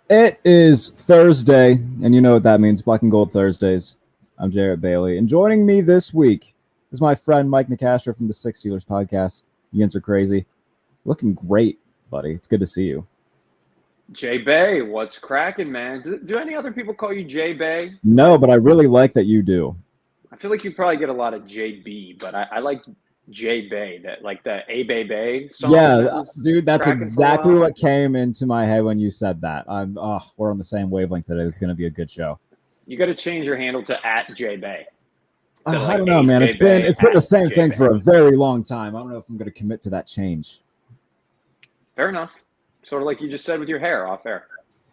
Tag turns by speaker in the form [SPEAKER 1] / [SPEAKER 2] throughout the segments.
[SPEAKER 1] It is Thursday, and you know what that means, Black and Gold Thursdays. I'm Jarrett Bailey, and joining me this week is my friend Mike Nicastro from the Six Steelers podcast. You guys are crazy. Looking great, buddy. It's good to see you.
[SPEAKER 2] J Bay, what's cracking, man? Do any other people call you J Bay?
[SPEAKER 1] No, but I really like that you do.
[SPEAKER 2] I feel like you probably get a lot of JB, but I like J Bay, that like the A Bay Bay song.
[SPEAKER 1] Yeah, dude, that's
[SPEAKER 2] cracking for a
[SPEAKER 1] exactly
[SPEAKER 2] while.
[SPEAKER 1] what came into my head when you said that. We're on the same wavelength today. This is going to be a good show.
[SPEAKER 2] You got to change your handle to @J Bay.
[SPEAKER 1] I don't know, man. It's been the same thing for a very long time. I don't know if I'm going to commit to that change.
[SPEAKER 2] Fair enough. Sort of like you just said with your hair off air.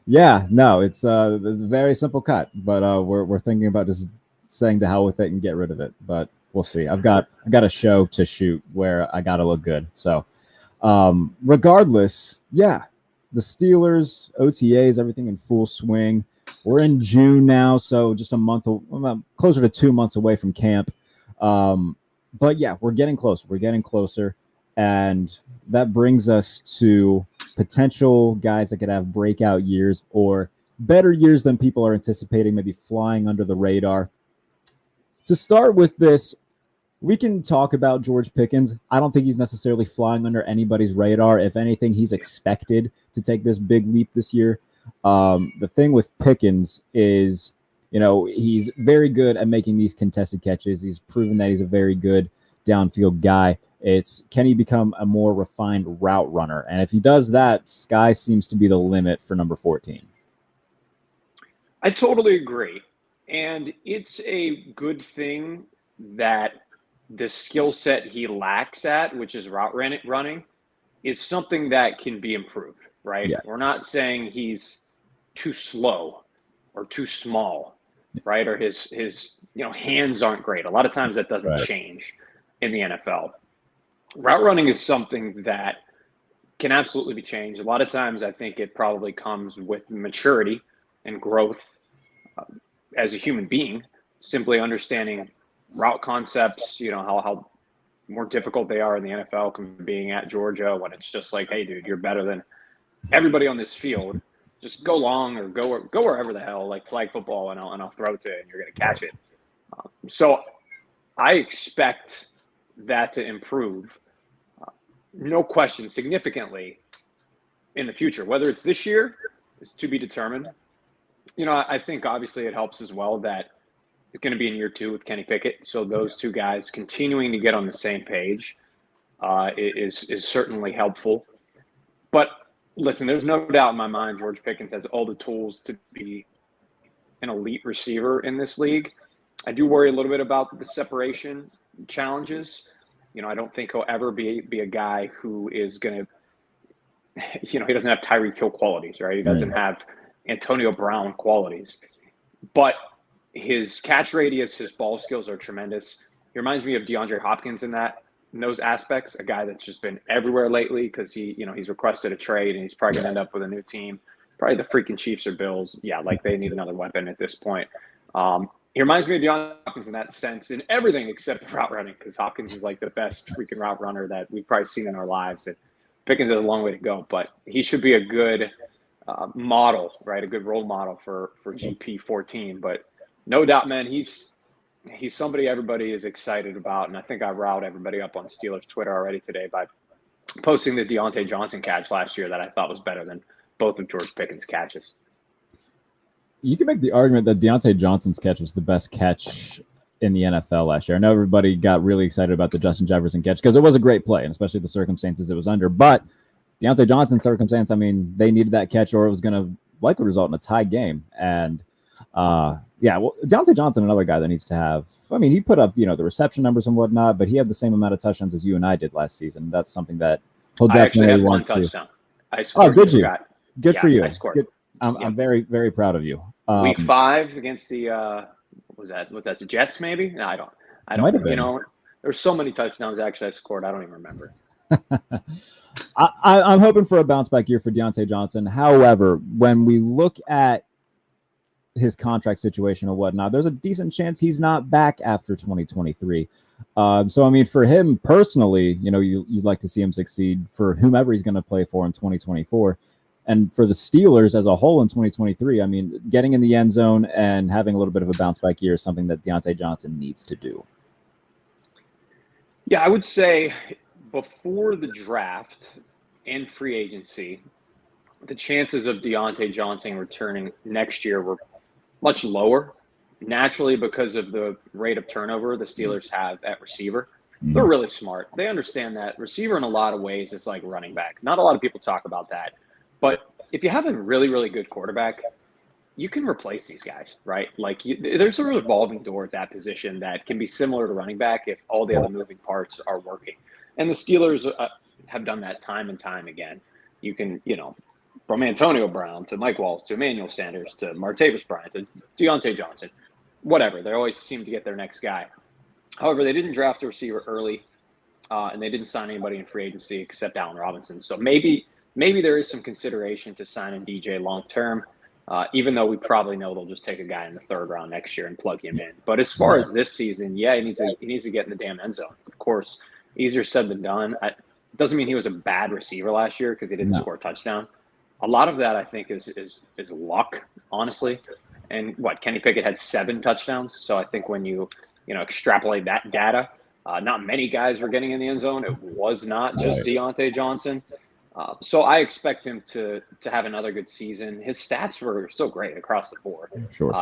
[SPEAKER 1] Yeah, no, it's a very simple cut, but we're thinking about just saying to hell with it and get rid of it. But we'll see. I got a show to shoot where I got to look good. So, regardless, yeah, the Steelers, OTAs, everything in full swing. We're in June now, so just closer to 2 months away from camp. But yeah, we're getting closer. We're getting closer. And that brings us to potential guys that could have breakout years or better years than people are anticipating, maybe flying under the radar. To start with this, we can talk about George Pickens. I don't think he's necessarily flying under anybody's radar. If anything, he's expected to take this big leap this year. The thing with Pickens is, he's very good at making these contested catches. He's proven that he's a very good downfield guy. It's, can he become a more refined route runner? And if he does that, sky seems to be the limit for number 14.
[SPEAKER 2] I totally agree. And it's a good thing that the skill set he lacks at, which is route running, is something that can be improved, right?
[SPEAKER 1] Yeah.
[SPEAKER 2] We're not saying he's too slow or too small, right? Or his hands aren't great. A lot of times that doesn't change in the NFL. Route running is something that can absolutely be changed. A lot of times I think it probably comes with maturity and growth as a human being, simply understanding route concepts, how more difficult they are in the NFL compared to being at Georgia, when it's just like, hey, dude, you're better than everybody on this field. Just go long or go wherever the hell, like flag football, and I'll throw it to it and you're going to catch it. So I expect that to improve, no question, significantly in the future. Whether it's this year is to be determined. I think obviously it helps as well that it's going to be in year 2 with Kenny Pickett. So those two guys continuing to get on the same page is certainly helpful. But listen, there's no doubt in my mind George Pickens has all the tools to be an elite receiver in this league. I do worry a little bit about the separation challenges. I don't think he'll ever be a guy who is going to, he doesn't have Tyreek Hill qualities, right? He doesn't have Antonio Brown qualities. But his catch radius, his ball skills are tremendous. He reminds me of DeAndre Hopkins in those aspects, a guy that's just been everywhere lately because he's requested a trade and he's probably going to end up with a new team. Probably the freaking Chiefs or Bills. Yeah, like they need another weapon at this point. He reminds me of DeAndre Hopkins in that sense, in everything except route running, because Hopkins is like the best freaking route runner that we've probably seen in our lives. And Pickens has a long way to go, but he should be a good model, right? A good role model for GP14. But no doubt, man, he's somebody everybody is excited about. And I think I riled everybody up on Steelers Twitter already today by posting the Deontay Johnson catch last year that I thought was better than both of George Pickens' catches.
[SPEAKER 1] You can make the argument that Deontay Johnson's catch was the best catch in the NFL last year. I know everybody got really excited about the Justin Jefferson catch because it was a great play, and especially the circumstances it was under. But Deontay Johnson's circumstance, I mean, they needed that catch or it was going to likely result in a tie game. And Deontay Johnson, another guy that needs to have, I mean, he put up, the reception numbers and whatnot, but he had the same amount of touchdowns as you and I did last season. That's something that he'll definitely want to.
[SPEAKER 2] Touchdown. I scored.
[SPEAKER 1] Oh, did you? Good for you.
[SPEAKER 2] I scored.
[SPEAKER 1] I'm very, very proud of you.
[SPEAKER 2] Week 5 against the was that the Jets? Maybe no, I don't.
[SPEAKER 1] Might have been.
[SPEAKER 2] There's so many touchdowns actually I scored. I don't even remember.
[SPEAKER 1] I'm hoping for a bounce back year for Deontay Johnson. However, when we look at his contract situation or whatnot, there's a decent chance he's not back after 2023. So I mean, for him personally, you'd like to see him succeed. For whomever he's going to play for in 2024. And for the Steelers as a whole in 2023, I mean, getting in the end zone and having a little bit of a bounce back year is something that Deontay Johnson needs to do.
[SPEAKER 2] Yeah, I would say before the draft and free agency, the chances of Deontay Johnson returning next year were much lower, naturally because of the rate of turnover the Steelers have at receiver. They're really smart. They understand that receiver in a lot of ways is like running back. Not a lot of people talk about that. But if you have a really, really good quarterback, you can replace these guys, right? Like there's a revolving door at that position that can be similar to running back if all the other moving parts are working. And the Steelers have done that time and time again. You can, from Antonio Brown to Mike Wallace to Emmanuel Sanders to Martavis Bryant to Deontay Johnson, whatever. They always seem to get their next guy. However, they didn't draft a receiver early, and they didn't sign anybody in free agency except Allen Robinson. So maybe there is some consideration to signing DJ long term, even though we probably know they'll just take a guy in the third round next year and plug him in. But as far as this season, yeah, he needs to get in the damn end zone. Of course, easier said than done. It doesn't mean he was a bad receiver last year because he didn't score a touchdown. A lot of that, I think, is luck, honestly. And Kenny Pickett had 7 touchdowns. So I think when you extrapolate that data, not many guys were getting in the end zone. It was not just Deontay Johnson. So I expect him to have another good season. His stats were still great across the board,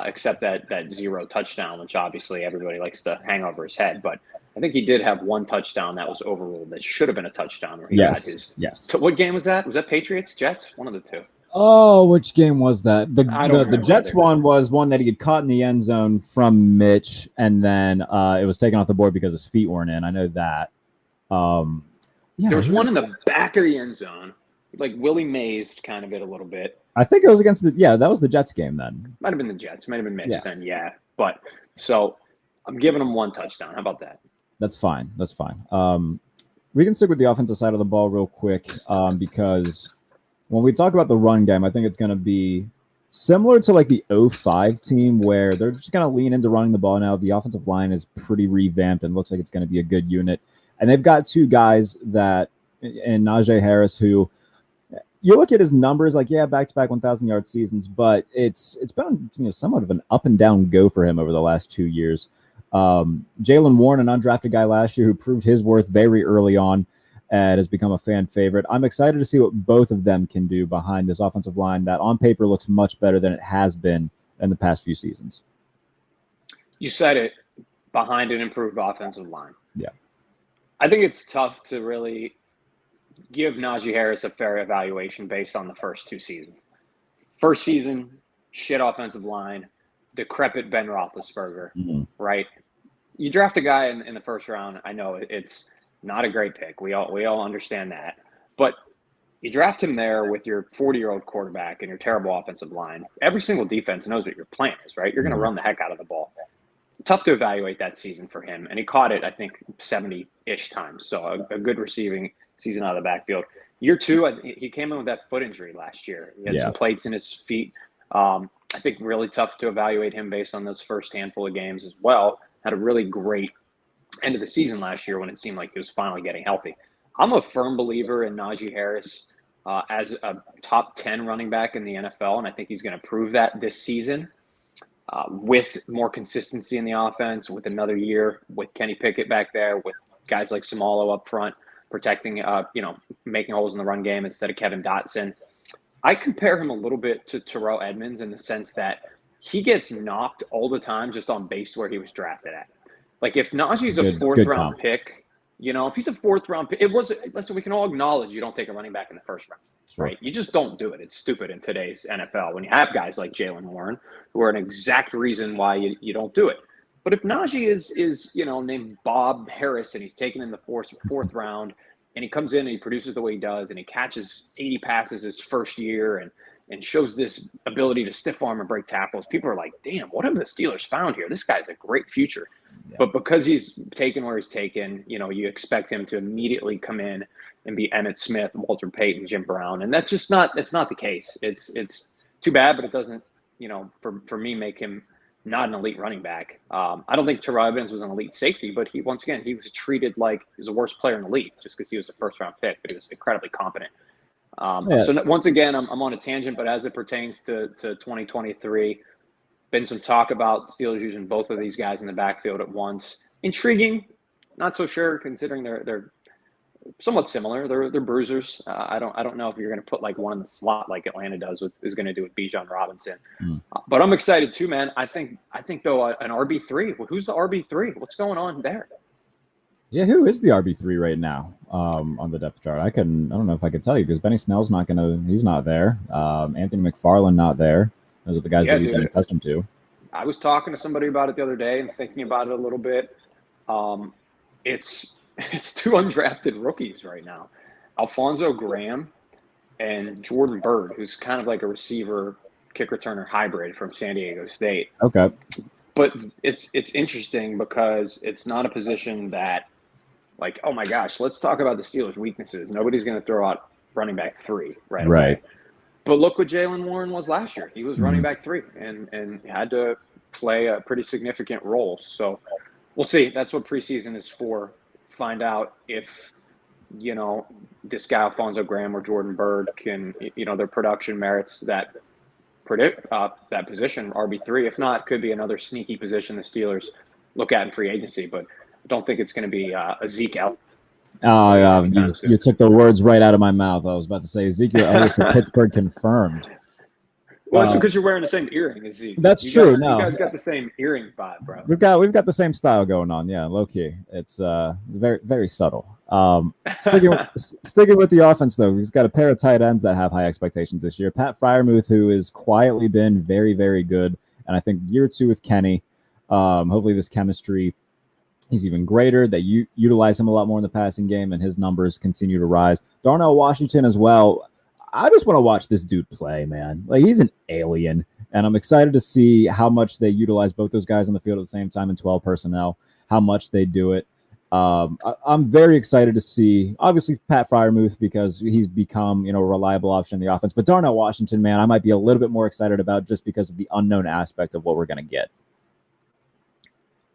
[SPEAKER 2] except that 0 touchdown, which obviously everybody likes to hang over his head. But I think he did have 1 touchdown that was overruled that should have been a touchdown. Where he got his. What game was that? Was that Patriots, Jets? One of the two.
[SPEAKER 1] Oh, which game was that? The Jets one was one that he had caught in the end zone from Mitch, and then it was taken off the board because his feet weren't in. I know that.
[SPEAKER 2] There was one in the back of the end zone, like Willie Mays kind of it a little bit.
[SPEAKER 1] I think it was against that was the Jets game then.
[SPEAKER 2] Might have been the Jets. Might have been Mitch then, But so I'm giving him 1 touchdown. How about that?
[SPEAKER 1] That's fine. We can stick with the offensive side of the ball real quick because when we talk about the run game, I think it's going to be similar to like the 05 team where they're just going to lean into running the ball now. The offensive line is pretty revamped and looks like it's going to be a good unit. And they've got 2 guys and Najee Harris, who you look at his numbers, like, back-to-back 1,000-yard seasons, but it's been somewhat of an up and down go for him over the last 2 years. Jaylen Warren, an undrafted guy last year who proved his worth very early on and has become a fan favorite. I'm excited to see what both of them can do behind this offensive line that on paper looks much better than it has been in the past few seasons.
[SPEAKER 2] You said it, behind an improved offensive line.
[SPEAKER 1] Yeah.
[SPEAKER 2] I think it's tough to really give Najee Harris a fair evaluation based on the first 2 seasons. First season, shit offensive line, decrepit Ben Roethlisberger, right? You draft a guy in the first round. I know it's not a great pick. We all understand that. But you draft him there with your 40-year-old quarterback and your terrible offensive line. Every single defense knows what your plan is, right? You're going to run the heck out of the ball. Tough to evaluate that season for him. And he caught it, I think, 70-ish times. So a good receiving season out of the backfield. Year 2, he came in with that foot injury last year. He had some plates in his feet. I think really tough to evaluate him based on those first handful of games as well. Had a really great end of the season last year when it seemed like he was finally getting healthy. I'm a firm believer in Najee Harris as a top 10 running back in the NFL, and I think he's going to prove that this season with more consistency in the offense, with another year with Kenny Pickett back there, with guys like Samalo up front, protecting, making holes in the run game instead of Kevin Dotson. I compare him a little bit to Terrell Edmunds in the sense that he gets knocked all the time just on base where he was drafted at. Like if Najee's a fourth-round pick, if he's a fourth-round pick, listen, we can all acknowledge you don't take a running back in the first round, right? You just don't do it. It's stupid in today's NFL when you have guys like Jaylen Warren who are an exact reason why you don't do it. But if Najee is named Bob Harris and he's taken in the fourth round and he comes in and he produces the way he does and he catches 80 passes his first year and shows this ability to stiff arm and break tackles, people are like, damn, what have the Steelers found here? This guy's a great future. Yeah. But because he's taken where he's taken, you expect him to immediately come in and be Emmitt Smith, Walter Payton, Jim Brown. And that's not the case. It's too bad, but it doesn't, for me, make him not an elite running back. I don't think Terrell Evans was an elite safety, but he was treated like he was the worst player in the league just because he was a first-round pick, but he was incredibly competent. So once again, I'm on a tangent, but as it pertains to 2023, been some talk about Steelers using both of these guys in the backfield at once. Intriguing, not so sure considering they're somewhat similar. They're bruisers. I don't know if you're going to put like one in the slot like Atlanta is going to do with Bijan Robinson. But I'm excited too, man. I think though an RB3. Who's the RB3? What's going on there?
[SPEAKER 1] Yeah, who is the RB3 right now on the depth chart? I don't know if I could tell you because Benny Snell's he's not there. Anthony McFarland not there. Those are the guys that we've been accustomed to.
[SPEAKER 2] I was talking to somebody about it the other day and thinking about it a little bit. It's two undrafted rookies right now. Alfonso Graham and Jordan Byrd, who's kind of like a receiver, kick returner hybrid from San Diego State.
[SPEAKER 1] Okay.
[SPEAKER 2] But it's interesting because it's not a position that, like, oh my gosh, let's talk about the Steelers' weaknesses. Nobody's going to throw out running back 3 right away. But look what Jaylen Warren was last year. He was running back 3 and had to play a pretty significant role. So we'll see. That's what preseason is for. Find out if, this guy Alfonso Graham or Jordan Byrd can, their production merits that position, RB3. If not, it could be another sneaky position the Steelers look at in free agency. But I don't think it's going to be a Zeke Elliott.
[SPEAKER 1] You took the words right out of my mouth. I was about to say Ezekiel Elliott to Pittsburgh confirmed.
[SPEAKER 2] Well, it's because you're wearing the same earring as Zeke.
[SPEAKER 1] That's true.
[SPEAKER 2] You guys got the same earring vibe, bro.
[SPEAKER 1] We've got the same style going on. Yeah, low key. It's very very subtle. Sticking with the offense though, we've got a pair of tight ends that have high expectations this year. Pat Freiermuth, who has quietly been very very good, and I think year 2 with Kenny. Hopefully this chemistry is even greater. That you utilize him a lot more in the passing game, and his numbers continue to rise. Darnell Washington as well. I just want to watch this dude play, man. Like, he's an alien, and I'm excited to see how much they utilize both those guys on the field at the same time in 12 personnel, how much they do it. I'm very excited to see, obviously, Pat Freiermuth because he's become, a reliable option in the offense. But Darnell Washington, man, I might be a little bit more excited about just because of the unknown aspect of what we're going to get.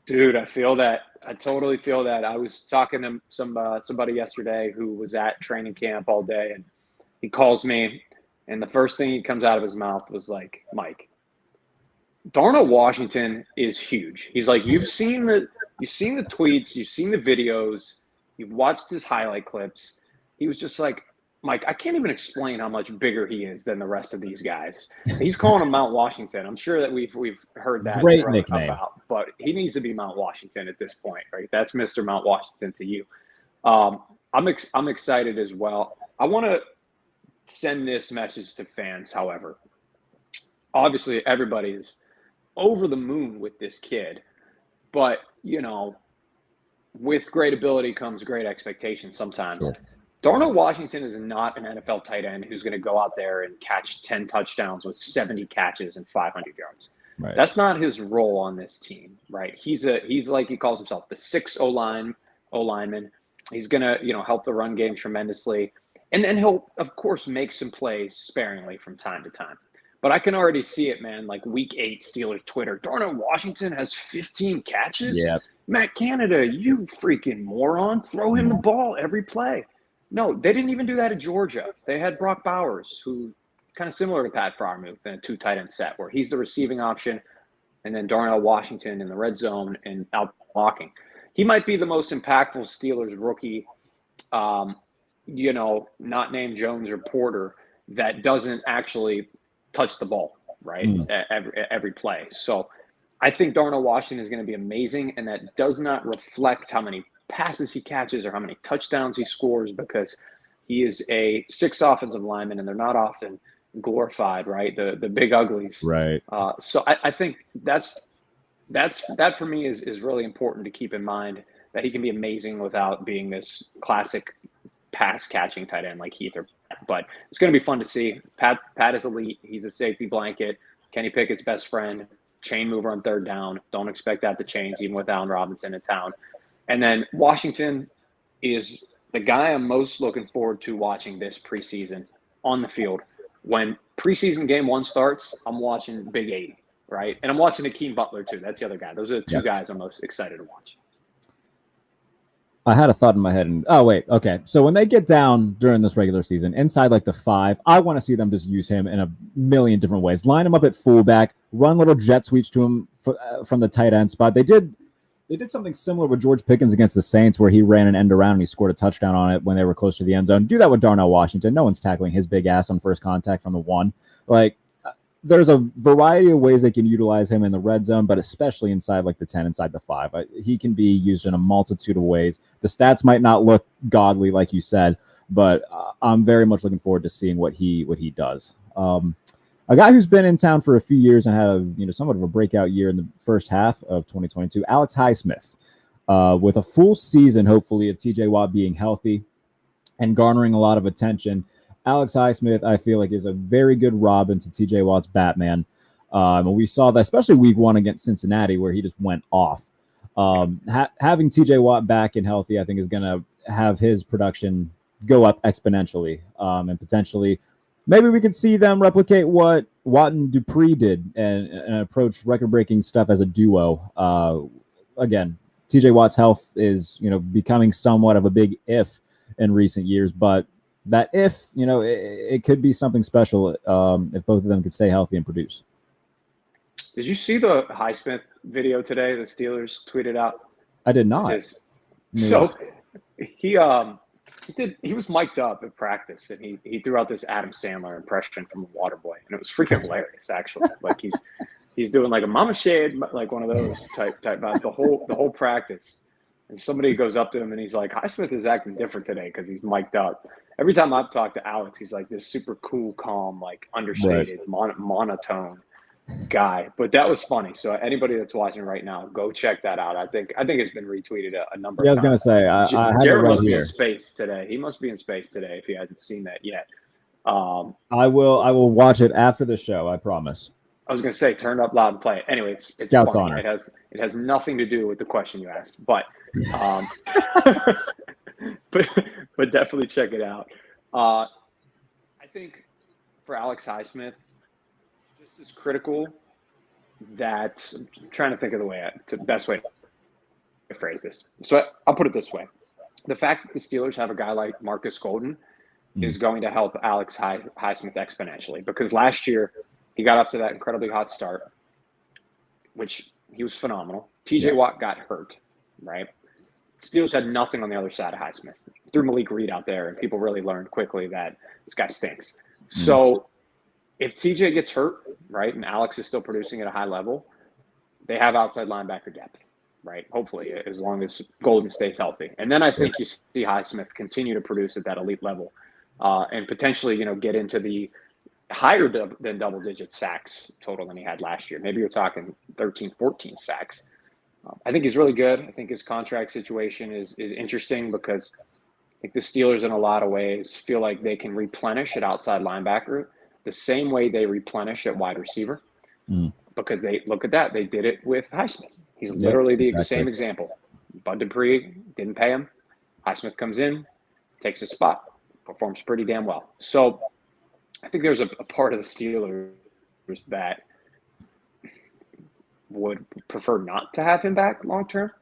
[SPEAKER 2] Dude, I feel that. I totally feel that. I was talking to somebody yesterday who was at training camp all day, and he calls me, and the first thing that comes out of his mouth was like, Mike, Darnell Washington is huge. He's like, you've seen the tweets, you've seen the videos, you've watched his highlight clips. He was just like, Mike, I can't even explain how much bigger he is than the rest of these guys. He's calling him Mount Washington. I'm sure that we've heard that
[SPEAKER 1] great nickname
[SPEAKER 2] about, but he needs to be Mount Washington at this point, right? That's Mr. Mount Washington to you. I'm excited as well. I want to send this message to fans, however. Obviously, everybody's over the moon with this kid, but, with great ability comes great expectation sometimes.
[SPEAKER 1] Sure.
[SPEAKER 2] Darnell Washington is not an NFL tight end who's going to go out there and catch 10 touchdowns with 70 catches and 500 yards.
[SPEAKER 1] Right.
[SPEAKER 2] That's not his role on this team, right? He's like he calls himself the 6 O-lineman. He's going to, help the run game tremendously. And then he'll, of course, make some plays sparingly from time to time. But I can already see it, man, like week 8 Steelers Twitter. Darnell Washington has 15 catches?
[SPEAKER 1] Yeah.
[SPEAKER 2] Matt Canada, you freaking moron. Throw him the ball every play. No, they didn't even do that at Georgia. They had Brock Bowers, who kind of similar to Pat Freiermuth in a 2 tight end set, where he's the receiving option, and then Darnell Washington in the red zone and out blocking. He might be the most impactful Steelers rookie, not named Jones or Porter, that doesn't actually touch the ball, right, every play. So I think Darnell Washington is going to be amazing, and that does not reflect how many passes he catches or how many touchdowns he scores, because he is a 6 offensive lineman, and they're not often glorified, right? The big uglies.
[SPEAKER 1] Right.
[SPEAKER 2] So I think that for me is really important to keep in mind, that he can be amazing without being this classic pass catching tight end like Heath or Pat. But it's going to be fun to see. Pat is elite. He's a safety blanket. Kenny Pickett's best friend, chain mover on 3rd down. Don't expect that to change even with Allen Robinson in town. And then Washington is the guy I'm most looking forward to watching this preseason on the field. When preseason game 1 starts, I'm watching Big 80, right? And I'm watching Akeem Butler too. That's the other guy. Those are the 2 guys I'm most excited to watch.
[SPEAKER 1] I had a thought in my head, and okay. So when they get down during this regular season, inside like the 5, I want to see them just use him in a million different ways. Line him up at fullback, run little jet sweeps to him from the tight end spot. They did something similar with George Pickens against the Saints, where he ran an end around and he scored a touchdown on it when they were close to the end zone. Do that with Darnell Washington. No one's tackling his big ass on first contact from the 1. Like, there's a variety of ways they can utilize him in the red zone, but especially inside like the 10, inside the 5. He can be used in a multitude of ways. The stats might not look godly, like you said, but I'm very much looking forward to seeing what he does. A guy who's been in town for a few years and had somewhat of a breakout year in the first half of 2022, Alex Highsmith, with a full season, hopefully, of TJ Watt being healthy and garnering a lot of attention. Alex Highsmith, I feel like, is a very good Robin to TJ Watt's Batman. And we saw that, especially week 1 against Cincinnati, where he just went off. Having TJ Watt back and healthy, I think, is going to have his production go up exponentially. And potentially, maybe we could see them replicate what Watt and Dupree did and approach record-breaking stuff as a duo. Again, TJ Watt's health is, becoming somewhat of a big if in recent years, but that if, it could be something special if both of them could stay healthy and produce.
[SPEAKER 2] Did you see the Highsmith video today the Steelers tweeted out?
[SPEAKER 1] I did not.
[SPEAKER 2] So he was mic'd up at practice, and he threw out this Adam Sandler impression from The Waterboy, and it was freaking hilarious, actually. Like he's doing like a mama shade, like one of those type vibes, the whole practice. And somebody goes up to him and he's like, Highsmith is acting different today because he's mic'd up. Every time I've talked to Alex, he's like this super cool, calm, like understated, monotone guy. But that was funny. So anybody that's watching right now, go check that out. I think it's been retweeted a number of times.
[SPEAKER 1] I was going to say, I
[SPEAKER 2] Jarrett must
[SPEAKER 1] be
[SPEAKER 2] in space today. He must be in space today if he hasn't seen that yet.
[SPEAKER 1] I will watch it after the show, I promise.
[SPEAKER 2] I was going to say, turn it up loud and play it. Anyway, it's
[SPEAKER 1] Scout's
[SPEAKER 2] funny.
[SPEAKER 1] honor.
[SPEAKER 2] It has nothing to do with the question you asked, but but definitely check it out. I think for Alex Highsmith, just as critical that I'm trying to think of the best way to phrase this. So I'll put it this way: the fact that the Steelers have a guy like Marcus Golden is going to help Alex Highsmith exponentially, because last year he got off to that incredibly hot start, which he was phenomenal. TJ Watt got hurt, right? Steelers had nothing on the other side of Highsmith. Threw Malik Reed out there, and people really learned quickly that this guy stinks. So if TJ gets hurt, right, and Alex is still producing at a high level, they have outside linebacker depth, right? Hopefully, as long as Golden stays healthy. And then I think you see Highsmith continue to produce at that elite level and potentially, get into the higher than double-digit sacks total than he had last year. Maybe you're talking 13, 14 sacks. I think he's really good. I think his contract situation is interesting because I think the Steelers in a lot of ways feel like they can replenish at outside linebacker the same way they replenish at wide receiver because they look at that. They did it with Highsmith. He's literally the same example. Bud Dupree didn't pay him. Highsmith comes in, takes his spot, performs pretty damn well. So I think there's a part of the Steelers that would prefer not to have him back long term.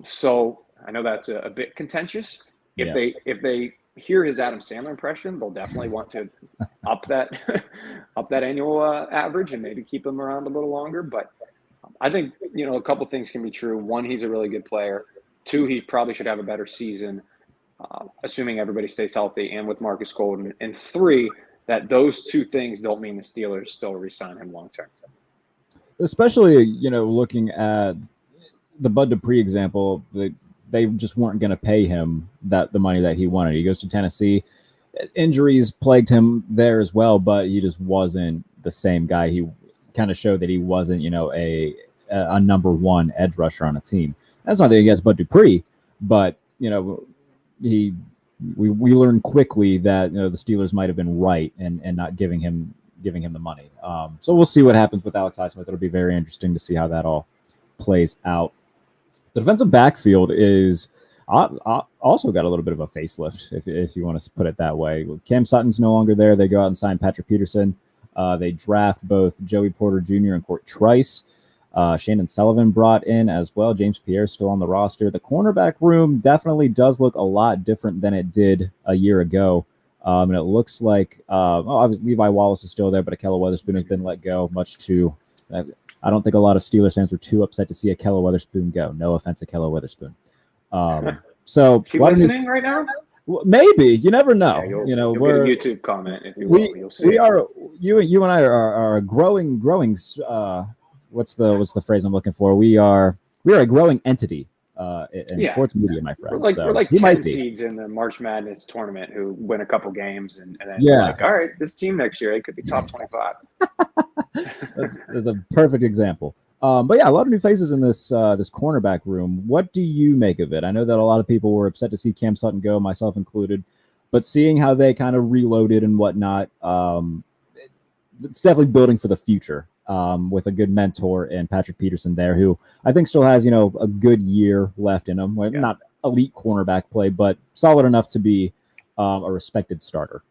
[SPEAKER 2] So I know that's a bit contentious. If they hear his Adam Sandler impression, they'll definitely want to up that annual average and maybe keep him around a little longer. But I think a couple things can be true. One, he's a really good player. Two, he probably should have a better season, assuming everybody stays healthy and with Marcus Golden. And three, that those two things don't mean the Steelers still re-sign him long term.
[SPEAKER 1] Especially, looking at the Bud Dupree example, they just weren't going to pay him the money that he wanted. He goes to Tennessee. Injuries plagued him there as well, but he just wasn't the same guy. He kind of showed that he wasn't, a number one edge rusher on a team. That's nothing against Bud Dupree, but we learned quickly that the Steelers might have been right and not giving him the money. So we'll see what happens with Alex Highsmith. It'll be very interesting to see how that all plays out. The defensive backfield is also got a little bit of a facelift, if you want to put it that way. Cam Sutton's no longer there. They go out and sign Patrick Peterson. They draft both Joey Porter Jr. and Trice. Shannon Sullivan brought in as well. James Pierre still on the roster. The cornerback room definitely does look a lot different than it did a year ago. And it looks like, obviously Levi Wallace is still there, but Akella Weatherspoon has been let go, much to, I don't think a lot of Steelers fans were too upset to see Akella Weatherspoon go. No offense, Akella Weatherspoon. So
[SPEAKER 2] is he listening right now?
[SPEAKER 1] Maybe, you never know.
[SPEAKER 2] You'll get a YouTube comment if you will. You'll see.
[SPEAKER 1] You and I are a growing. What's the phrase I'm looking for? We are a growing entity in sports media, my friend.
[SPEAKER 2] We're like 10 seeds in the March Madness tournament who win a couple games and then you're like, all right, this team next year, it could be top 25.
[SPEAKER 1] That's a perfect example. But yeah, a lot of new faces in this cornerback room. What do you make of it? I know that a lot of people were upset to see Cam Sutton go, myself included, but seeing how they kind of reloaded and whatnot, it's definitely building for the future. With a good mentor and Patrick Peterson there, who I think still has, a good year left in him. Well, not elite cornerback play, but solid enough to be a respected starter.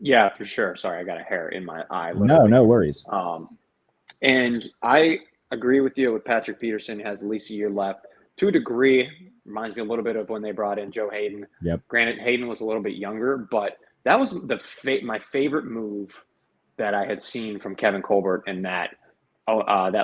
[SPEAKER 2] Yeah, for sure. Sorry, I got a hair in my eye. Literally.
[SPEAKER 1] No worries.
[SPEAKER 2] And I agree with you with Patrick Peterson. He has at least a year left. To a degree, reminds me a little bit of when they brought in Joe Hayden.
[SPEAKER 1] Yep.
[SPEAKER 2] Granted, Hayden was a little bit younger, but that was my favorite move that I had seen from Kevin Colbert and that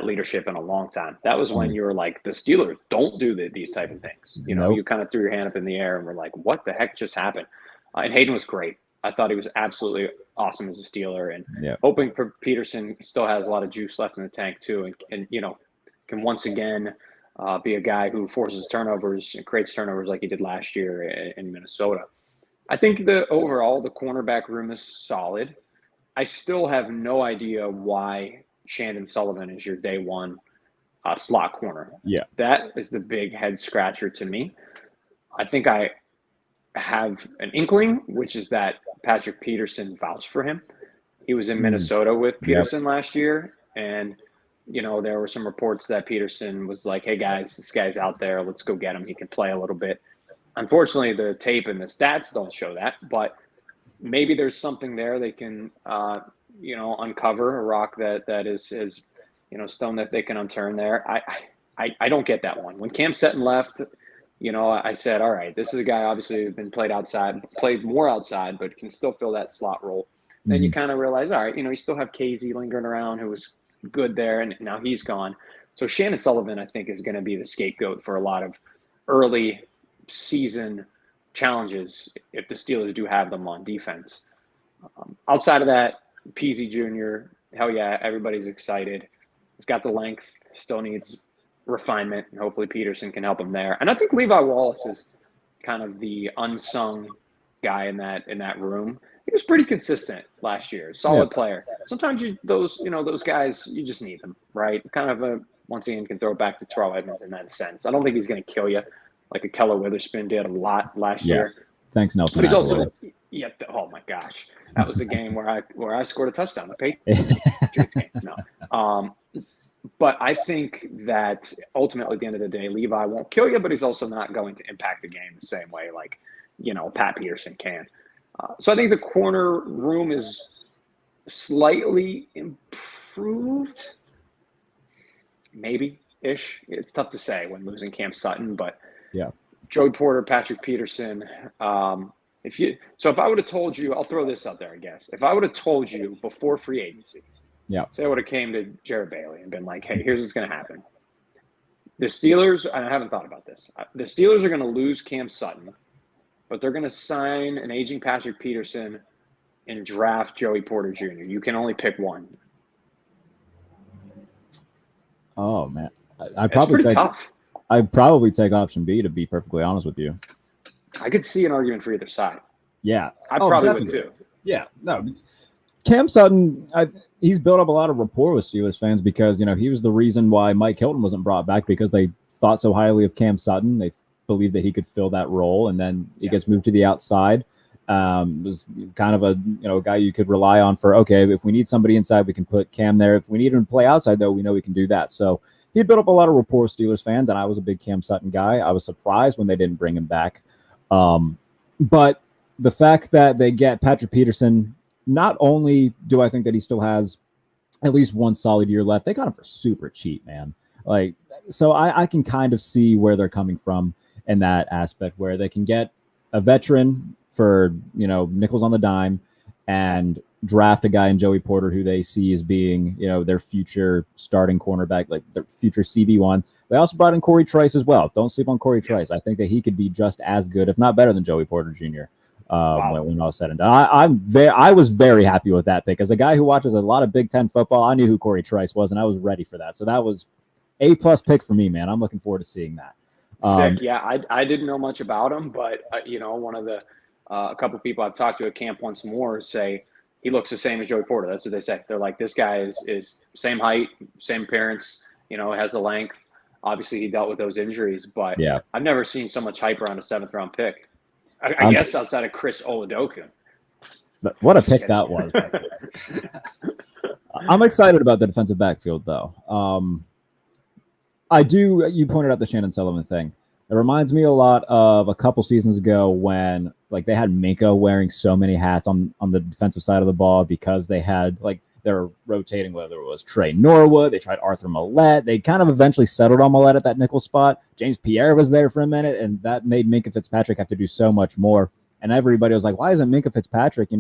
[SPEAKER 2] leadership in a long time. That was when you were like, the Steelers don't do these type of things. You kind of threw your hand up in the air and were like, what the heck just happened? And Hayden was great. I thought he was absolutely awesome as a Steeler, and hoping Peterson still has a lot of juice left in the tank too, and can once again be a guy who forces turnovers and creates turnovers like he did last year in Minnesota. I think the cornerback room is solid. I still have no idea why Shannon Sullivan is your day one slot corner.
[SPEAKER 1] Yeah.
[SPEAKER 2] That is the big head scratcher to me. I think I have an inkling, which is that Patrick Peterson vouched for him. He was in Minnesota with Peterson last year, and there were some reports that Peterson was like, hey guys, this guy's out there, let's go get him, he can play a little bit. Unfortunately, the tape and the stats don't show that, but maybe there's something there they can uncover, a rock that is stone that they can unturn there. I don't get that one. When Cam Sutton left, I said, all right, this is a guy obviously who's been played more outside, but can still fill that slot role. Then you kind of realize, all right, you still have KZ lingering around who was good there, and now he's gone. So Shannon Sullivan, I think, is going to be the scapegoat for a lot of early season challenges if the Steelers do have them on defense. Outside of that, Peasy Jr., hell yeah, everybody's excited. He's got the length, still needs refinement, and hopefully Peterson can help him there. And I think Levi Wallace is kind of the unsung guy in that room. He was pretty consistent last year, solid player. Sometimes those guys, you just need them, right? Kind of once again can throw it back to Terrell Edmonds in that sense. I don't think he's going to kill you like Akella Weatherspoon did a lot last year.
[SPEAKER 1] Thanks, Nelson.
[SPEAKER 2] But he's also, oh my gosh, that was the game where I scored a touchdown. The Patriots game. No, but I think that ultimately at the end of the day, Levi won't kill you, but he's also not going to impact the game the same way like Pat Peterson can. So I think the corner room is slightly improved, maybe-ish. It's tough to say when losing Cam Sutton, but Joey Porter, Patrick Peterson. If I would have told you, I'll throw this out there, I guess. If I would have told you before free agency, say I would have came to Jarrett Bailey and been like, hey, here's what's going to happen. The Steelers, I haven't thought about this. The Steelers are going to lose Cam Sutton, but they're going to sign an aging Patrick Peterson and draft Joey Porter Jr. You can only pick one.
[SPEAKER 1] Oh, man.
[SPEAKER 2] I'd
[SPEAKER 1] probably take option B, to be perfectly honest with you.
[SPEAKER 2] I could see an argument for either side.
[SPEAKER 1] Yeah.
[SPEAKER 2] I probably would too.
[SPEAKER 1] Yeah. No. Cam Sutton, he's built up a lot of rapport with Steelers fans because, he was the reason why Mike Hilton wasn't brought back, because they thought so highly of Cam Sutton. They believed that he could fill that role, and then he gets moved to the outside. Was kind of a guy you could rely on for, okay, if we need somebody inside, we can put Cam there. If we need him to play outside, though, we know we can do that. So he built up a lot of rapport with Steelers fans, and I was a big Cam Sutton guy. I was surprised when they didn't bring him back. But the fact that they get Patrick Peterson, not only do I think that he still has at least one solid year left. They got him for super cheap, man. Like, so I can kind of see where they're coming from in that aspect, where they can get a veteran for, nickels on the dime and draft a guy in Joey Porter who they see as being, their future starting cornerback, like their future CB1. They also brought in Corey Trice as well. Don't sleep on Corey Trice. I think that he could be just as good, if not better than Joey Porter Jr. When all said and done. I was very happy with that pick. As a guy who watches a lot of Big Ten football, I knew who Corey Trice was, and I was ready for that. So that was A+ pick for me, man. I'm looking forward to seeing that.
[SPEAKER 2] Sick. Yeah, I didn't know much about him, but one of the a couple of people I've talked to at camp once more say he looks the same as Joey Porter. That's what they say. They're like, this guy is same height, same appearance, has the length. Obviously, he dealt with those injuries, but
[SPEAKER 1] yeah,
[SPEAKER 2] I've never seen so much hype around a 7th-round pick. I guess outside of Chris Oladokun.
[SPEAKER 1] What a pick that was. I'm excited about the defensive backfield, though. You pointed out the Shannon Sullivan thing. It reminds me a lot of a couple seasons ago when they had Minka wearing so many hats on the defensive side of the ball because they had they were rotating, whether it was Trey Norwood, they tried Arthur Millette. They kind of eventually settled on Millette at that nickel spot. James Pierre was there for a minute, and that made Minka Fitzpatrick have to do so much more. And everybody was like, why isn't Minka Fitzpatrick,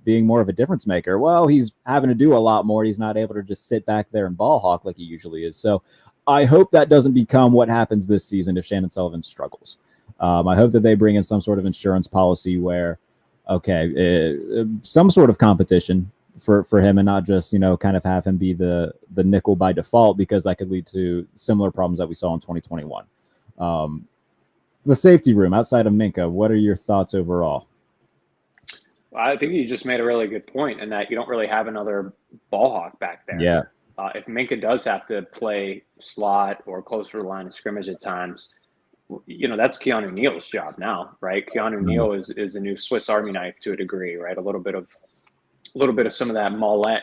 [SPEAKER 1] being more of a difference maker? Well, he's having to do a lot more. He's not able to just sit back there and ball hawk like he usually is. So I hope that doesn't become what happens this season if Shannon Sullivan struggles. I hope that they bring in some sort of insurance policy where, some sort of competition for him and not just, kind of have him be the nickel by default, because that could lead to similar problems that we saw in 2021. The safety room outside of Minka, what are your thoughts overall?
[SPEAKER 2] I think you just made a really good point in that you don't really have another ball hawk back there.
[SPEAKER 1] Yeah.
[SPEAKER 2] If Minka does have to play slot or closer to the line of scrimmage at times, that's Keanu Neal's job now, right? Keanu Neal is the new Swiss Army knife to a degree, right? A little bit of some of that Mollett.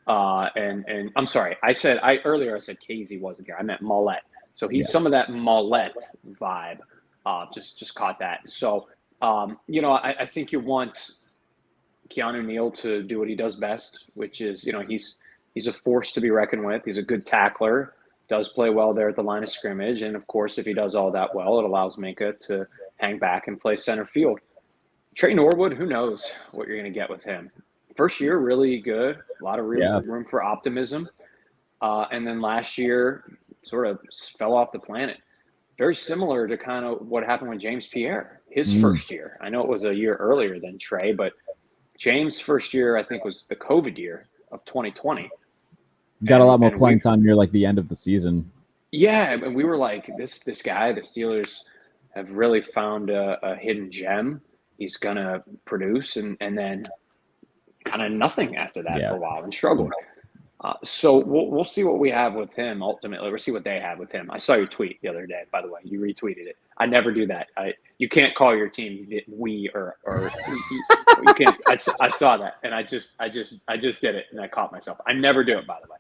[SPEAKER 2] And I'm sorry, earlier I said Casey wasn't here. I meant Mollett. So he's some of that Mollett vibe. Just caught that. So, I think you want Keanu Neal to do what he does best, which is, he's a force to be reckoned with. He's a good tackler, does play well there at the line of scrimmage. And of course, if he does all that well, it allows Minka to hang back and play center field. Trey Norwood, who knows what you're going to get with him. First year, really good. A lot of room for optimism. And then last year sort of fell off the planet. Very similar to kind of what happened with James Pierre, his first year. I know it was a year earlier than Trey, but James' first year, I think, was the COVID year of 2020.
[SPEAKER 1] Got a lot more playing time near the end of the season.
[SPEAKER 2] Yeah, and we were like, this guy, the Steelers have really found a hidden gem. He's going to produce, and then kind of nothing after that for a while and struggled. So we'll see what we have with him ultimately. We'll see what they have with him. I saw your tweet the other day, by the way. You retweeted it. I never do that. You can't call your team we or you can't. I saw that, and I just did it, and I caught myself. I never do it, by the way.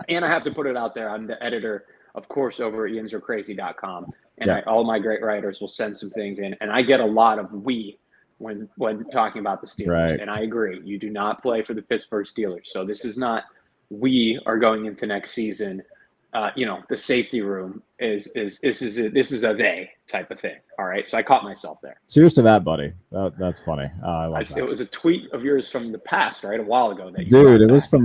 [SPEAKER 2] And I have to put it out there. I'm the editor, of course, over at yinzercrazy.com, and all my great writers will send some things in, and I get a lot of we when talking about the Steelers. Right. And I agree. You do not play for the Pittsburgh Steelers, so this is not. We are going into next season. The safety room is a they type of thing. All right. So I caught myself there.
[SPEAKER 1] Cheers to that, buddy. That's funny. I like that.
[SPEAKER 2] It was a tweet of yours from the past, right? A while ago.
[SPEAKER 1] It was from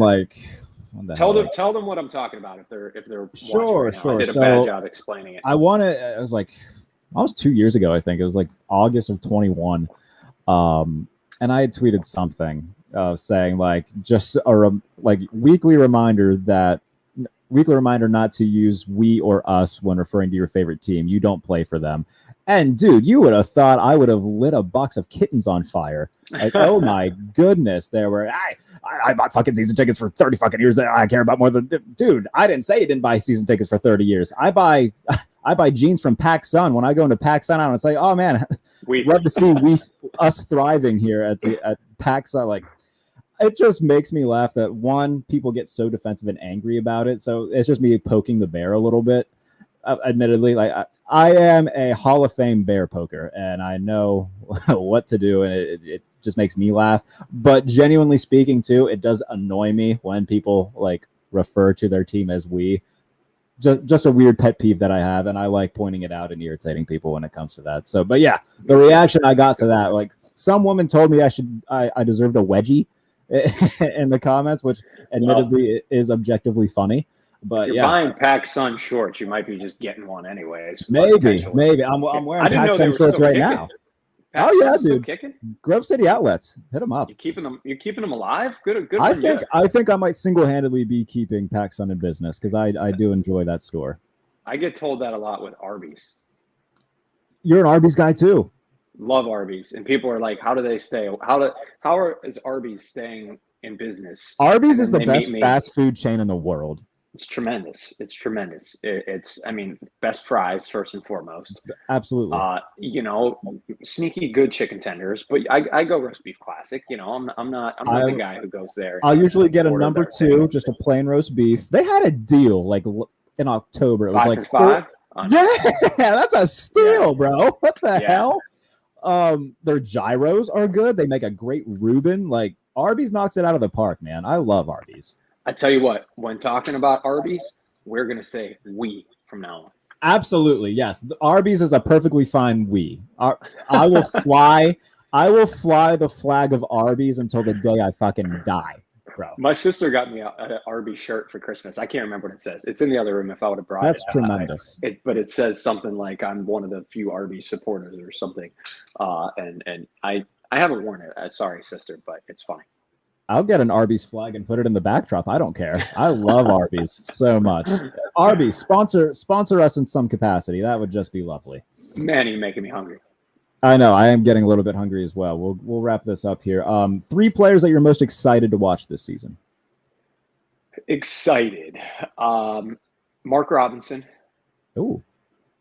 [SPEAKER 2] tell them what I'm talking about if they're
[SPEAKER 1] sure.
[SPEAKER 2] Right now. I did a bad job explaining it.
[SPEAKER 1] It was almost 2 years ago, I think. It was August of 21. And I had tweeted something saying just a weekly reminder not to use we or us when referring to your favorite team. You don't play for them. And dude, you would have thought I would have lit a box of kittens on fire. Oh my goodness, there were I bought fucking season tickets for 30 fucking years that I care about more than dude. I didn't say you didn't buy season tickets for 30 years. I buy jeans from PacSun. When I go into PacSun, I don't say, oh man, we love to see us thriving here at PacSun. It just makes me laugh that people get so defensive and angry about it. So it's just me poking the bear a little bit. Admittedly, I am a Hall of Fame bear poker, and I know what to do, and it just makes me laugh. But genuinely speaking, too, it does annoy me when people like refer to their team as we. Just a weird pet peeve that I have, and I like pointing it out and irritating people when it comes to that. So, but yeah, the reaction I got to that, like some woman told me I deserved a wedgie in the comments, which admittedly is objectively funny. But
[SPEAKER 2] if you're buying PacSun shorts, you might be just getting one anyways.
[SPEAKER 1] Maybe. I'm wearing PacSun shorts right now.
[SPEAKER 2] PacSun
[SPEAKER 1] yeah, dude.
[SPEAKER 2] Kicking?
[SPEAKER 1] Grove City Outlets. Hit them up.
[SPEAKER 2] You're keeping them alive? Good.
[SPEAKER 1] I think I might single-handedly be keeping PacSun in business because I do enjoy that store.
[SPEAKER 2] I get told that a lot with Arby's.
[SPEAKER 1] You're an Arby's guy too.
[SPEAKER 2] Love Arby's, and people are like, "How do they stay? Is Arby's staying in business?"
[SPEAKER 1] Arby's is the best fast food chain in the world.
[SPEAKER 2] It's tremendous. It's best fries first and foremost.
[SPEAKER 1] Absolutely.
[SPEAKER 2] Sneaky good chicken tenders, but I go roast beef classic. I'm not the guy who goes there.
[SPEAKER 1] I'll usually get a number 2, just a plain roast beef. They had a deal like in October. It was
[SPEAKER 2] 5 for $5.
[SPEAKER 1] Yeah, that's a steal, bro. What the hell? Their gyros are good. They make a great Reuben. Like Arby's knocks it out of the park, man. I love Arby's.
[SPEAKER 2] I tell you what, when talking about Arby's, we're going to say we from now on.
[SPEAKER 1] Absolutely, yes. Arby's is a perfectly fine we. I will fly the flag of Arby's until the day I fucking die, bro.
[SPEAKER 2] My sister got me an Arby's shirt for Christmas. I can't remember what it says. It's in the other room if I would have brought it.
[SPEAKER 1] That's tremendous.
[SPEAKER 2] But it says something like I'm one of the few Arby's supporters or something. And I haven't worn it. Sorry, sister, but it's funny.
[SPEAKER 1] I'll get an Arby's flag and put it in the backdrop. I don't care. I love Arby's so much. Arby's, sponsor us in some capacity. That would just be lovely.
[SPEAKER 2] Man, you're making me hungry.
[SPEAKER 1] I know. I am getting a little bit hungry as well. We'll wrap this up here. 3 players that you're most excited to watch this season.
[SPEAKER 2] Excited. Mark Robinson.
[SPEAKER 1] Ooh.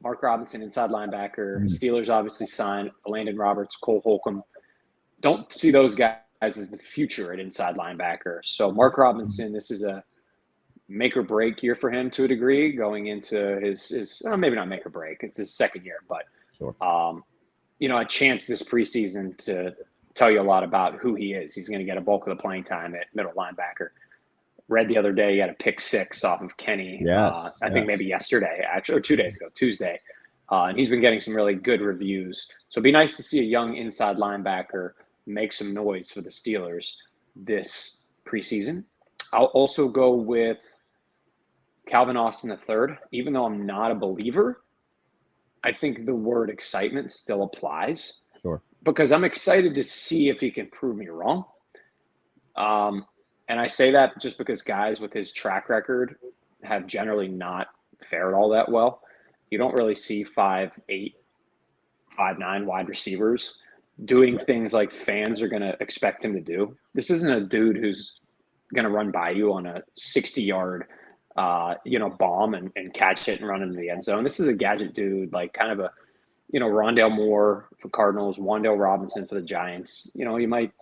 [SPEAKER 2] Mark Robinson, inside linebacker. Steelers obviously signed Landon Roberts, Cole Holcomb. Don't see those guys as the future at inside linebacker. So Mark Robinson, this is a make or break year for him to a degree, going into his maybe not make or break. It's his second year, but
[SPEAKER 1] sure.
[SPEAKER 2] A chance this preseason to tell you a lot about who he is. He's going to get a bulk of the playing time at middle linebacker. Read the other day he had a pick 6 off of Kenny.
[SPEAKER 1] Yes,
[SPEAKER 2] I think maybe yesterday, actually, or 2 days ago, Tuesday. And he's been getting some really good reviews. So it'd be nice to see a young inside linebacker make some noise for the Steelers this preseason. I'll also go with Calvin Austin III. Even though I'm not a believer, I think the word excitement still applies.
[SPEAKER 1] Sure.
[SPEAKER 2] Because I'm excited to see if he can prove me wrong. And I say that just because guys with his track record have generally not fared all that well. You don't really see 5'8", 5'9" wide receivers doing things like fans are going to expect him to do. This isn't a dude who's going to run by you on a 60-yard, bomb and catch it and run into the end zone. This is a gadget dude, like kind of a, Rondale Moore for Cardinals, Wan'Dale Robinson for the Giants. You might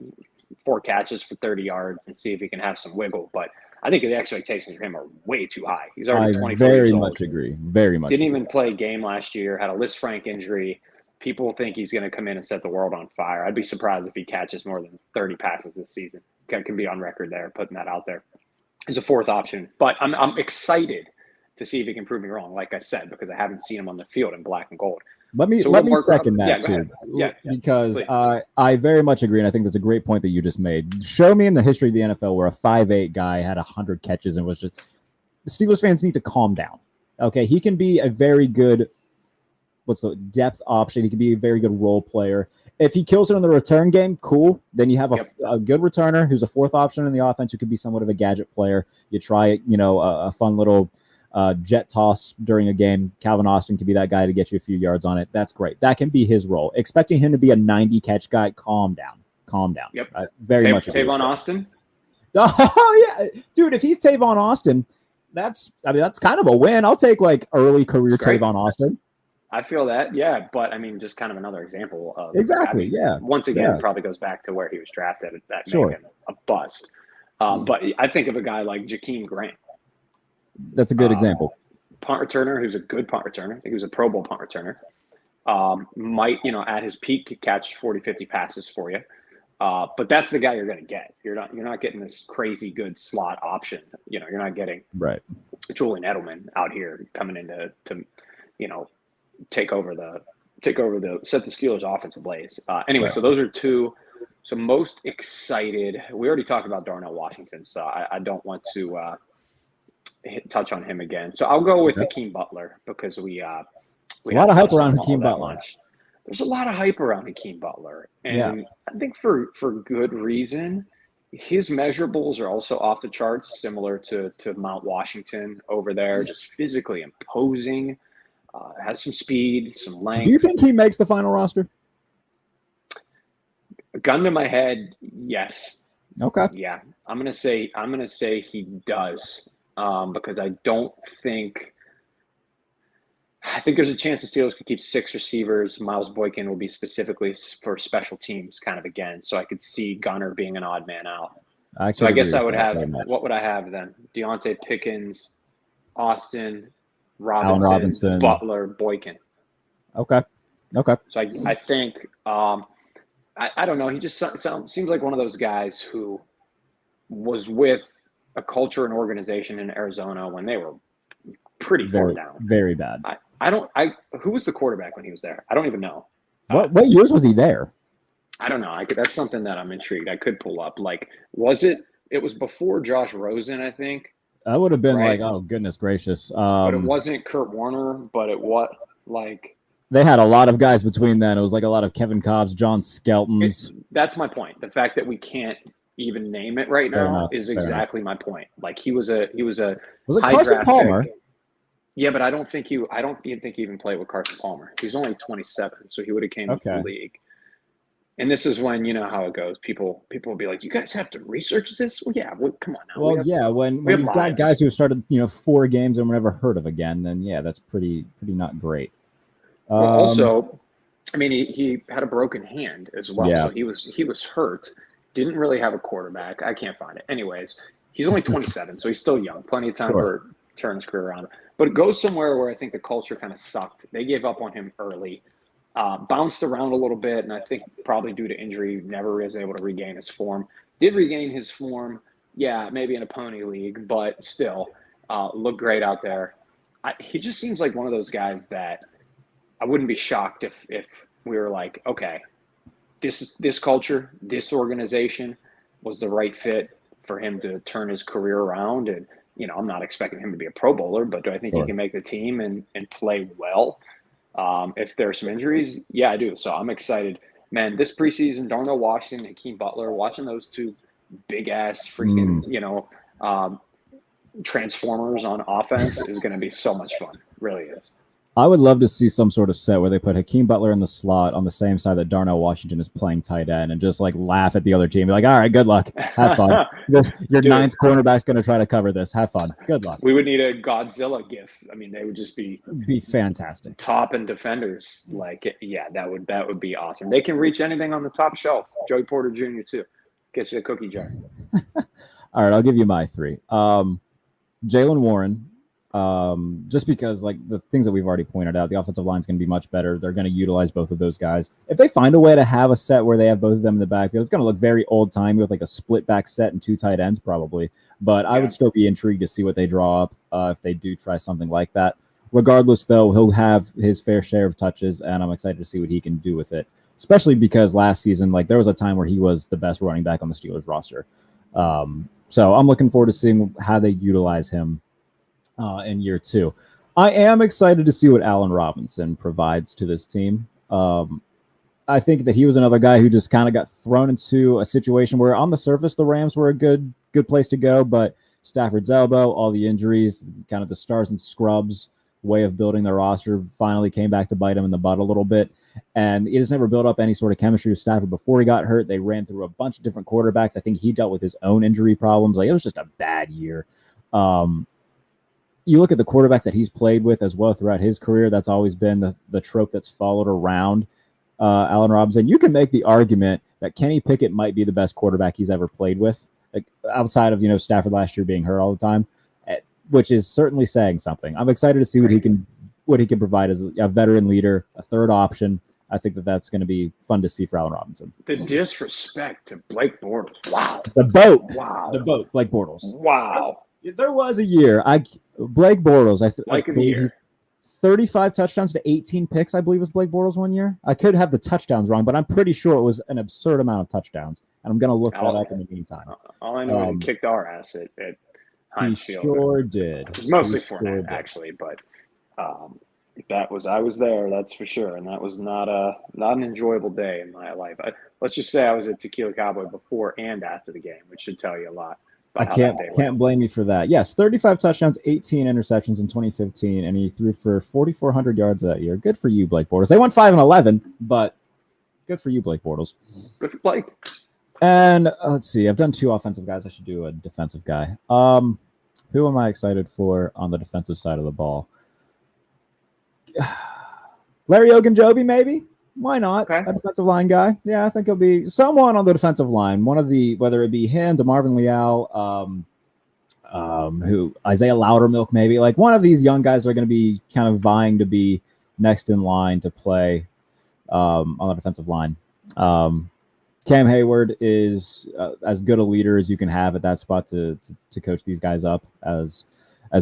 [SPEAKER 2] 4 catches for 30 yards and see if he can have some wiggle. But I think the expectations for him are way too high. He's already 24 years old.
[SPEAKER 1] Very much.
[SPEAKER 2] Didn't even play a game last year, had a Liz Frank injury. People think he's going to come in and set the world on fire. I'd be surprised if he catches more than 30 passes this season. Can be on record there, putting that out there. He's a 4th option. But I'm excited to see if he can prove me wrong, like I said, because I haven't seen him on the field in black and gold.
[SPEAKER 1] Let me second that too. Because I very much agree, and I think that's a great point that you just made. Show me in the history of the NFL where a 5'8" guy had 100 catches and was just – the Steelers fans need to calm down. Okay, he can be a very good – what's the depth option? He could be a very good role player. If he kills it in the return game, cool. Then you have a good returner who's a 4th option in the offense who could be somewhat of a gadget player. You try, a fun little jet toss during a game. Calvin Austin could be that guy to get you a few yards on it. That's great. That can be his role. Expecting him to be a 90-catch guy, calm down.
[SPEAKER 2] Yep.
[SPEAKER 1] Very much.
[SPEAKER 2] Tavon Austin?
[SPEAKER 1] Oh, yeah. Dude, if he's Tavon Austin, that's kind of a win. I'll take, early career Tavon Austin.
[SPEAKER 2] I feel that, yeah, but just kind of another example of
[SPEAKER 1] exactly, yeah.
[SPEAKER 2] Once again, it probably goes back to where he was drafted. That made him a bust. But I think of a guy like Jakeem Grant.
[SPEAKER 1] That's a good example.
[SPEAKER 2] Punt returner who's a good punt returner. I think he was a Pro Bowl punt returner. Might, at his peak, could catch 40, 50 passes for you. But that's the guy you're going to get. You're not getting this crazy good slot option. You're not getting Julian Edelman out here coming in to take over the set the Steelers offense ablaze. Anyway, so those are two. So most excited. We already talked about Darnell Washington, so I don't want to touch on him again. So I'll go with Hakeem Butler because we a lot
[SPEAKER 1] of hype around Hakeem Butler.
[SPEAKER 2] There's a lot of hype around Hakeem Butler, and I think for good reason. His measurables are also off the charts, similar to Mount Washington over there, just physically imposing. Has some speed, some length.
[SPEAKER 1] Do you think he makes the final roster?
[SPEAKER 2] Gun to my head, yes.
[SPEAKER 1] Okay.
[SPEAKER 2] Yeah, I'm gonna say he does because I think there's a chance the Steelers could keep 6 receivers. Miles Boykin will be specifically for special teams kind of again. So I could see Gunner being an odd man out. So I guess I would have – what would I have then? Deontay, Pickens, Austin, Robinson, Butler, Boykin.
[SPEAKER 1] Okay.
[SPEAKER 2] So I think I don't know. He just seems like one of those guys who was with a culture and organization in Arizona when they were pretty far down.
[SPEAKER 1] Very bad.
[SPEAKER 2] Who was the quarterback when he was there? I don't even know.
[SPEAKER 1] What years was he there?
[SPEAKER 2] I don't know. That's something that I'm intrigued. I could pull up. Like, it was before Josh Rosen, I think.
[SPEAKER 1] That would have been like, oh, goodness gracious.
[SPEAKER 2] But it wasn't Kurt Warner, but it was like.
[SPEAKER 1] They had a lot of guys between then. It was like a lot of Kevin Cobbs, John Skeltons.
[SPEAKER 2] That's my point. The fact that we can't even name it right now is exactly my point. Like, he was a
[SPEAKER 1] Was it Carson Palmer?
[SPEAKER 2] Yeah, but I don't think he even played with Carson Palmer. He's only 27, so he would have came into the league. And this is when, you know how it goes. People will be like, you guys have to research this? Well, yeah, come on now.
[SPEAKER 1] When you've got guys who have started, 4 games and were never heard of again, then that's pretty not great.
[SPEAKER 2] Also, I mean, he had a broken hand as well.
[SPEAKER 1] Yeah.
[SPEAKER 2] So he was hurt. Didn't really have a quarterback. I can't find it. Anyways, he's only 27, so he's still young. Plenty of time for turn his career around. But it goes somewhere where I think the culture kind of sucked. They gave up on him early. Bounced around a little bit, and I think probably due to injury, never was able to regain his form. Did regain his form, maybe in a pony league, but still looked great out there. He just seems like one of those guys that I wouldn't be shocked if we were like, okay, this culture, this organization was the right fit for him to turn his career around. And, I'm not expecting him to be a Pro Bowler, but do I think he can make the team and play well? If there's some injuries, I do. So I'm excited. Man, this preseason, Darnell Washington and Hakeem Butler, watching those two big-ass freaking, transformers on offense is going to be so much fun. Really is.
[SPEAKER 1] I would love to see some sort of set where they put Hakeem Butler in the slot on the same side that Darnell Washington is playing tight end and just like laugh at the other team. Be like, all right, good luck. Have fun. Your ninth cornerback's going to try to cover this. Have fun. Good luck.
[SPEAKER 2] We would need a Godzilla gif. I mean, they would just be
[SPEAKER 1] fantastic. Top
[SPEAKER 2] and defenders. Like, that would be awesome. They can reach anything on the top shelf. Joey Porter Jr. too. Get you a cookie jar.
[SPEAKER 1] All right, I'll give you my 3. Jaylen Warren. Just because like the things that we've already pointed out, the offensive line is going to be much better. They're going to utilize both of those guys. If they find a way to have a set where they have both of them in the backfield, it's going to look very old timey with like a split back set and 2 tight ends probably. But I would still be intrigued to see what they draw up if they do try something like that. Regardless, though, he'll have his fair share of touches, and I'm excited to see what he can do with it. Especially because last season, like there was a time where he was the best running back on the Steelers roster. So I'm looking forward to seeing how they utilize him in year 2. I am excited to see what Allen Robinson provides to this team. I think that he was another guy who just kind of got thrown into a situation where on the surface, the Rams were a good place to go, but Stafford's elbow, all the injuries, kind of the stars and scrubs way of building their roster finally came back to bite him in the butt a little bit. And he just never built up any sort of chemistry with Stafford before he got hurt. They ran through a bunch of different quarterbacks. I think he dealt with his own injury problems. Like it was just a bad year. You look at the quarterbacks that he's played with as well throughout his career. That's always been the trope that's followed around Allen Robinson. You can make the argument that Kenny Pickett might be the best quarterback he's ever played with, like, outside of Stafford last year being hurt all the time, which is certainly saying something. I'm excited to see what he can provide as a veteran leader, a third option. I think that's going to be fun to see for Allen Robinson.
[SPEAKER 2] The disrespect to Blake Bortles. Wow.
[SPEAKER 1] The boat.
[SPEAKER 2] Wow.
[SPEAKER 1] The boat. Blake Bortles.
[SPEAKER 2] Wow.
[SPEAKER 1] There was a year. Blake Bortles. I
[SPEAKER 2] of the year.
[SPEAKER 1] 35 touchdowns to 18 picks, I believe, was Blake Bortles one year. I could have the touchdowns wrong, but I'm pretty sure it was an absurd amount of touchdowns. And I'm going to look that up in the meantime.
[SPEAKER 2] All I know is he kicked our ass at Heinz
[SPEAKER 1] He
[SPEAKER 2] Field.
[SPEAKER 1] sure did.
[SPEAKER 2] It was mostly Fournette, actually, but I was there, that's for sure, and that was not an enjoyable day in my life. Let's just say I was at Tequila Cowboy before and after the game, which should tell you a lot.
[SPEAKER 1] I can't blame you for that. Yes, 35 touchdowns, 18 interceptions in 2015, and he threw for 4,400 yards that year. Good for you, Blake Bortles. They went 5-11, but good for you, Blake Bortles.
[SPEAKER 2] Good for Blake.
[SPEAKER 1] And let's see, I've done 2 offensive guys. I should do a defensive guy. Who am I excited for on the defensive side of the ball? Larry Ogunjobi, maybe. Why not?
[SPEAKER 2] Okay.
[SPEAKER 1] A defensive line guy. Yeah, I think he'll be someone on the defensive line. One of the, whether it be him, DeMarvin Leal, who Isaiah Loudermilk, maybe. Like one of these young guys are going to be kind of vying to be next in line to play on the defensive line. Cam Hayward is as good a leader as you can have at that spot to coach these guys up as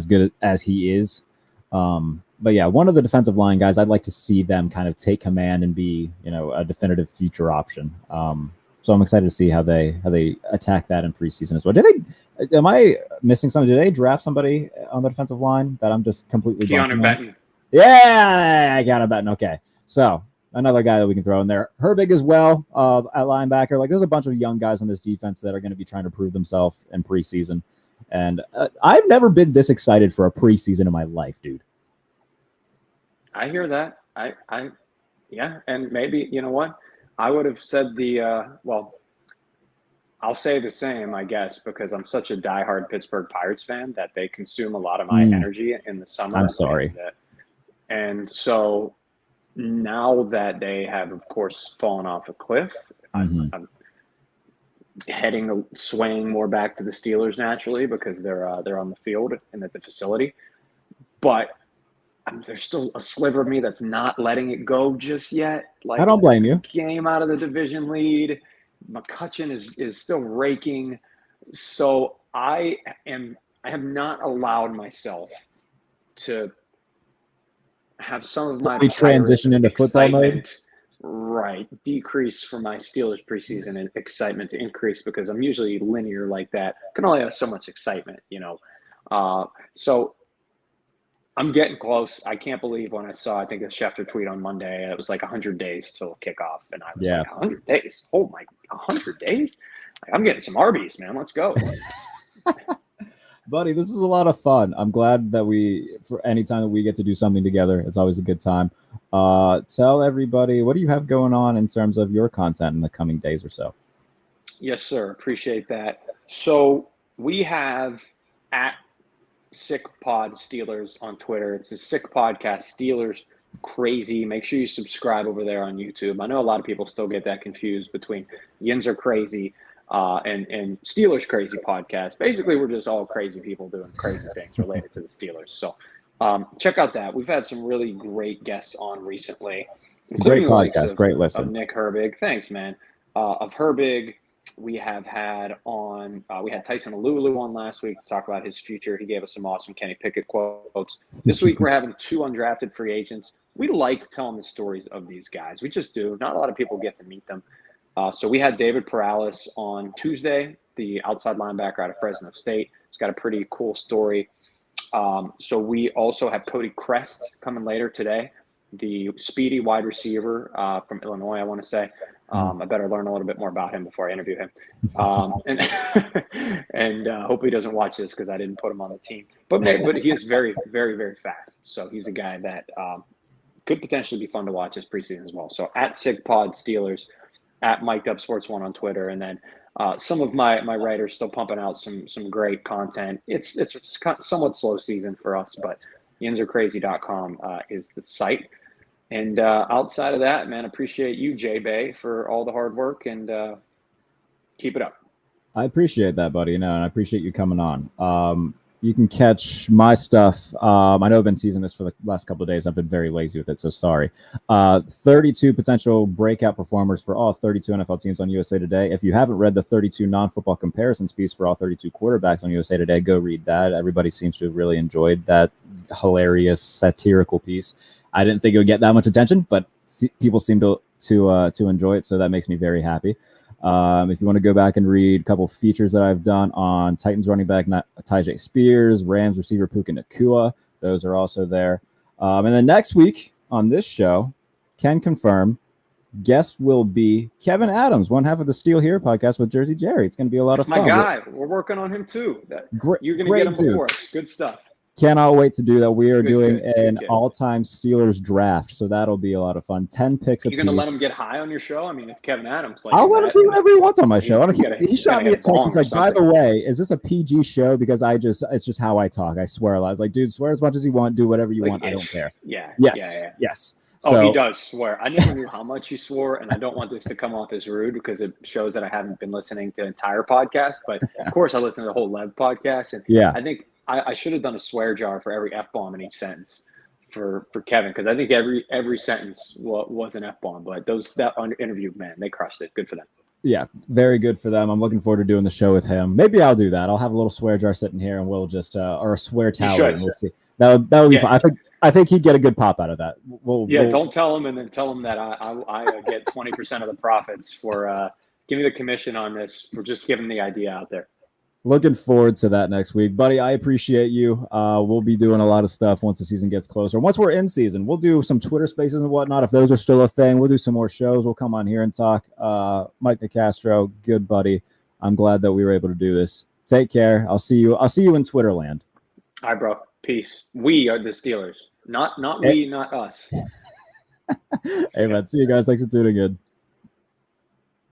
[SPEAKER 1] good as he is. But yeah, one of the defensive line guys, I'd like to see them kind of take command and be, a definitive future option. So I'm excited to see how they attack that in preseason as well. Am I missing something? Did they draft somebody on the defensive line that I'm just completely
[SPEAKER 2] Keanu Benton?
[SPEAKER 1] Yeah, I got a Benton. Okay, so another guy that we can throw in there. Herbig as well at linebacker. Like there's a bunch of young guys on this defense that are going to be trying to prove themselves in preseason. And I've never been this excited for a preseason in my life, dude.
[SPEAKER 2] I hear that. Yeah, and maybe, you know what? I would have said I'll say the same, I guess, because I'm such a diehard Pittsburgh Pirates fan that they consume a lot of my energy in the summer.
[SPEAKER 1] I'm sorry.
[SPEAKER 2] And so now that they have, of course, fallen off a cliff, I'm swaying more back to the Steelers naturally because they're on the field and at the facility. But there's still a sliver of me that's not letting it go just yet. Like,
[SPEAKER 1] I don't blame you.
[SPEAKER 2] Game out of the division lead. McCutcheon is still raking. So I have not allowed myself to have some of my
[SPEAKER 1] transition into football mode.
[SPEAKER 2] Right. Decrease from my Steelers preseason and excitement to increase because I'm usually linear like that. Can only have so much excitement, So I'm getting close. I can't believe when I saw, I think a Schefter tweet on Monday, it was like 100 days till kickoff. And I was like, 100 days? Oh my, 100 days? Like, I'm getting some Arby's, man. Let's go.
[SPEAKER 1] Buddy, this is a lot of fun. I'm glad that for any time that we get to do something together, it's always a good time. Tell everybody, what do you have going on in terms of your content in the coming days or so?
[SPEAKER 2] Yes, sir. Appreciate that. So we have at Sick Pod Steelers on Twitter. It's a Sick Podcast Steelers Crazy. Make sure you subscribe over there on YouTube. I know a lot of people still get that confused between Yins Are Crazy and Steelers Crazy Podcast. Basically, we're just all crazy people doing crazy things related to the Steelers. So check out that. We've had some really great guests on recently.
[SPEAKER 1] Great podcast, great listen.
[SPEAKER 2] Of Nick Herbig. Thanks, man. Of Herbig. We have had on, we had Tyson Alulu on last week to talk about his future. He gave us some awesome Kenny Pickett quotes. This week, we're having 2 undrafted free agents. We like telling the stories of these guys. We just do. Not a lot of people get to meet them. So we had David Perales on Tuesday, the outside linebacker out of Fresno State. He's got a pretty cool story. So we also have Cody Crest coming later today, the speedy wide receiver from Illinois, I want to say. I better learn a little bit more about him before I interview him. And hope he doesn't watch this because I didn't put him on the team. But he is very, very, very fast. So he's a guy that could potentially be fun to watch this preseason as well. So at SigPod Steelers, at Mic'd Up Sports 1 on Twitter. And then some of my writers still pumping out some great content. It's somewhat slow season for us, but yinzarcrazy.com is the site. And outside of that, man, appreciate you, Jay Bay, for all the hard work and keep it up.
[SPEAKER 1] I appreciate that, buddy. And I appreciate you coming on. You can catch my stuff. I know I've been teasing this for the last couple of days. I've been very lazy with it, so sorry. 32 potential breakout performers for all 32 NFL teams on USA Today. If you haven't read the 32 non-football comparisons piece for all 32 quarterbacks on USA Today, go read that. Everybody seems to have really enjoyed that hilarious satirical piece. I didn't think it would get that much attention, but people seem to enjoy it, so that makes me very happy. If you want to go back and read a couple features that I've done on Titans running back Tajay Spears, Rams receiver Puka Nacua, those are also there. And then next week on this show, can confirm, guest will be Kevin Adams, one half of the Steel Here podcast with Jersey Jerry. It's going to be a lot of fun.
[SPEAKER 2] My guy. We're working on him too. You're going to get him before us. Good stuff.
[SPEAKER 1] Cannot wait to do that. We are doing an all-time Steelers draft, so that'll be a lot of fun. 10 picks.
[SPEAKER 2] You're going to let him get high on your show? I mean, it's Kevin Adams.
[SPEAKER 1] I'll let him do whatever he wants on my show. He shot me a text. He's like, by the way, is this a PG show? Because it's just how I talk. I swear a lot. I was like, dude, swear as much as you want. Do whatever you want. I don't care. Yes.
[SPEAKER 2] So, he does swear. I never knew how much he swore, and I don't want this to come off as rude because it shows that I haven't been listening to the entire podcast. But, of course, I listen to the whole Lev podcast. And I think I should have done a swear jar for every F-bomb in each sentence for Kevin, because I think every sentence was an F-bomb. But that interview, man, they crushed it. Good for them. Yeah, very good for them. I'm looking forward to doing the show with him. Maybe I'll do that. I'll have a little swear jar sitting here, and we'll just or a swear tower. And we'll see. That would be fun. I think he'd get a good pop out of that. Don't tell him, and then tell him that I get 20% of the profits for give me the commission on this for just giving the idea out there. Looking forward to that next week, buddy. I appreciate you. We'll be doing a lot of stuff once the season gets closer. Once we're in season, we'll do some Twitter spaces and whatnot. If those are still a thing, we'll do some more shows. We'll come on here and talk. Mike Nicastro, good buddy. I'm glad that we were able to do this. Take care. I'll see you in Twitterland. All right, bro. Peace. We are the Steelers. Not we, not us. Hey, man. See you guys. Thanks for tuning in.